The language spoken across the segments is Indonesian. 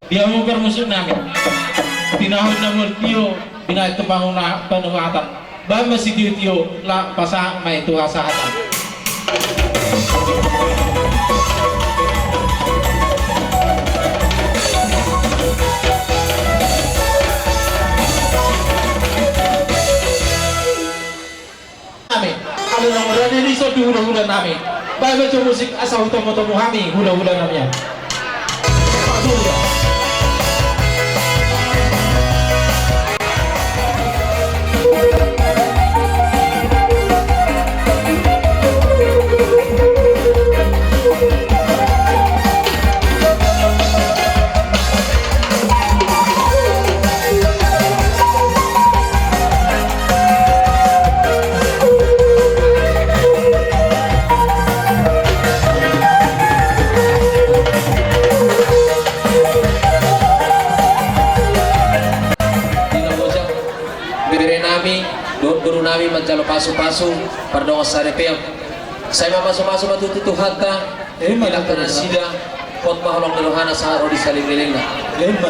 Dia mau bermusuh namin. Tinahon na multiyo, bina ito panungatan. Ba masih tiyo la pasang may tuha sa hatan. Namin, ano nang ulan nilisod di hula-hula namin. Ba medyo musik asa utomo-tomo kami hula-hula namin. Guru namin magjalo paso-paso pardong sa repem. Saya mamasok-masok matututuhan ta. Ilang ka na sida pot mahulong niluhana sa araw di saling-liling na.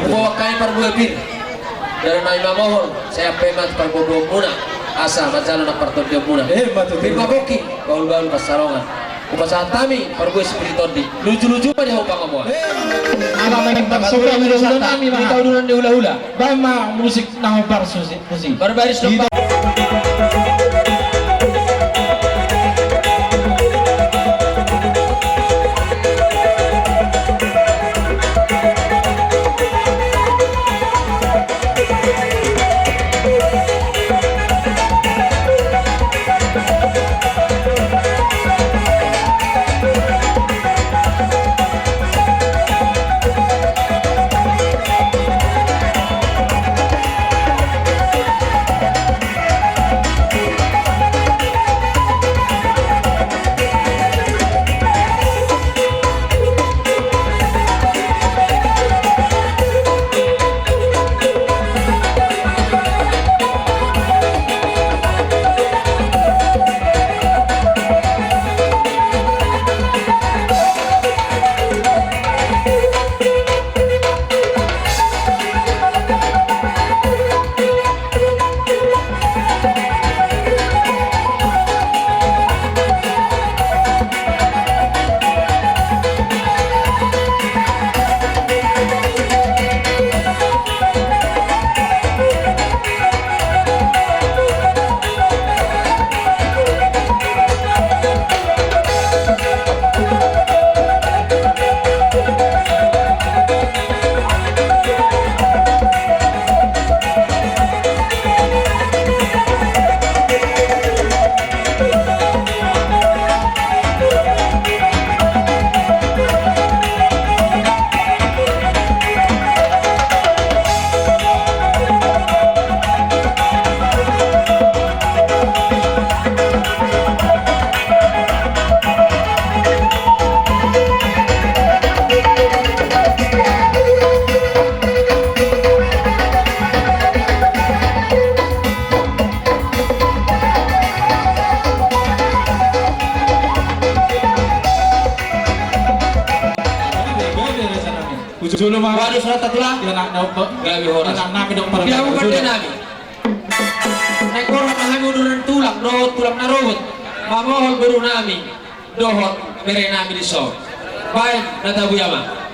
Buwak kayo parbuepin. Dari na imamohon, saya pemat parbubuong muna. Asa, magjalo na partodyo muna. Pirmaboki, baul-baul pasarongan. Upasahan tami, parbue spiriton di. Lucu-lucu pa niya upang kamuha. Ano may nagpagsuka hula-hula namin mga ikaw doon ni hula-hula. Ba ma musik na par musik. Barbaris ng Juno mga waduh surat tatulang. yan ang naupo. Grabe horas. Yan ang namin ang para. Bilang mo din namin. Naik orang kami udah tulang, dohot tulang narobot. Mamohon guru namin, dohot bere namin di so. Baik, natabu yama.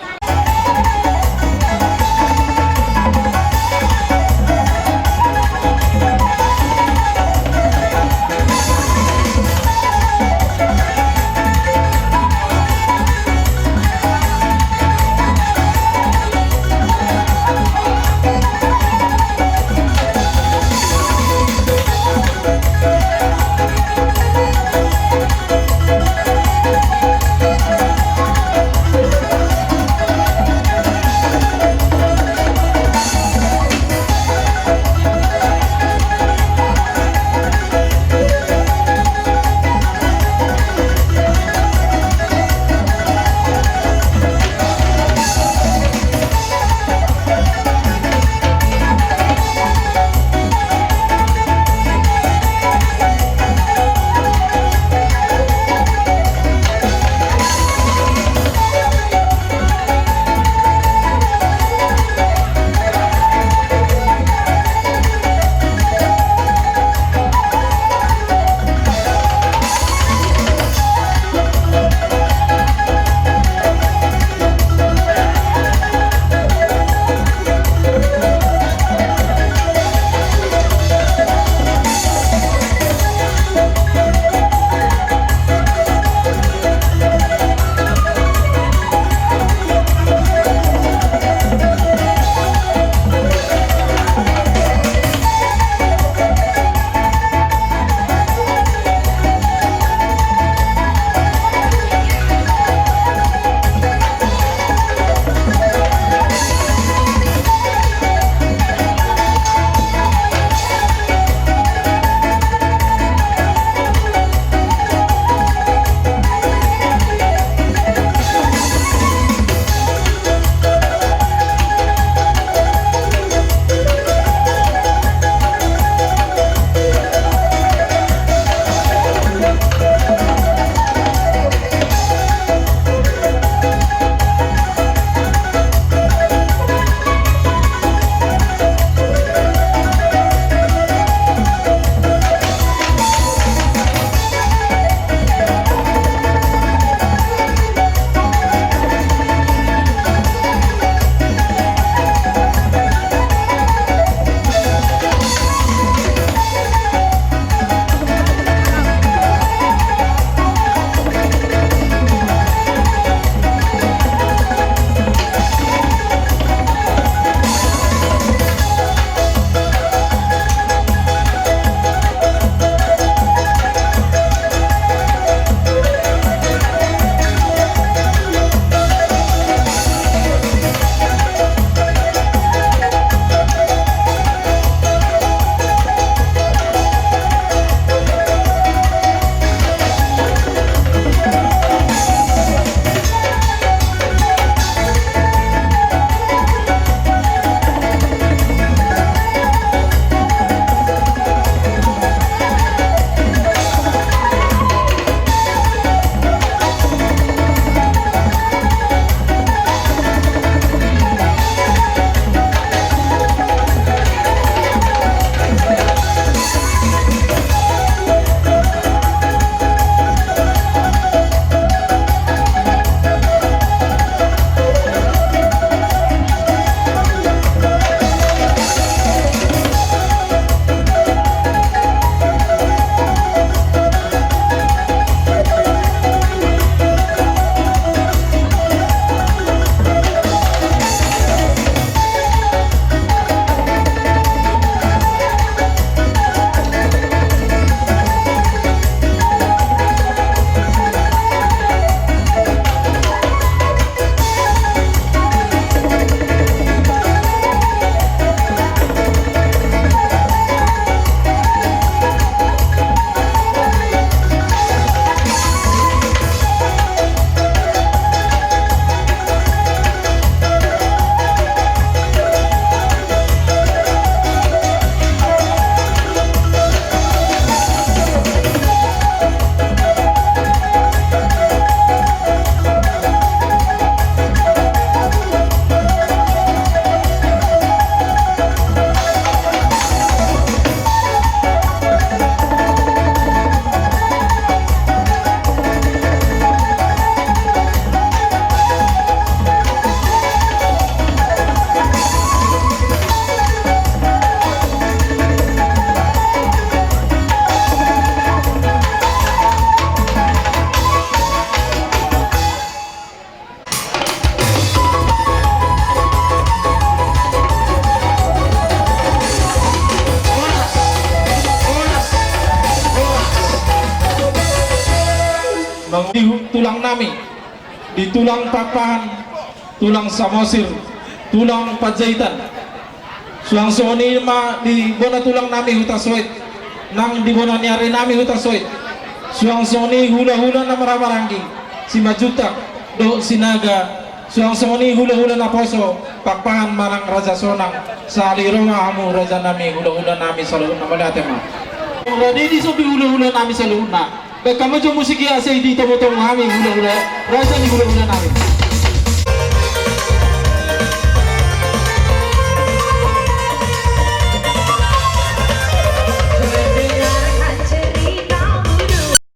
tulang namin, di tulang papahan, tulang samosir, tulang padzaitan. Suang soni ma di bona tulang nami hutaswet, nang di bona niari nami hutaswet. Suang soni hula-hula na maramaranggi, si majutak do sinaga. Suang soni hula-hula na poso, papahan marang raja sonang, sa aliroma hamu raja nami hula-hula nami sa luhun na malatema. Radi di sobi hula-hula nami sa luhun na. Kamu jo musiki asay dito mo tong kami hula-hula, raja ni hula-hula nami.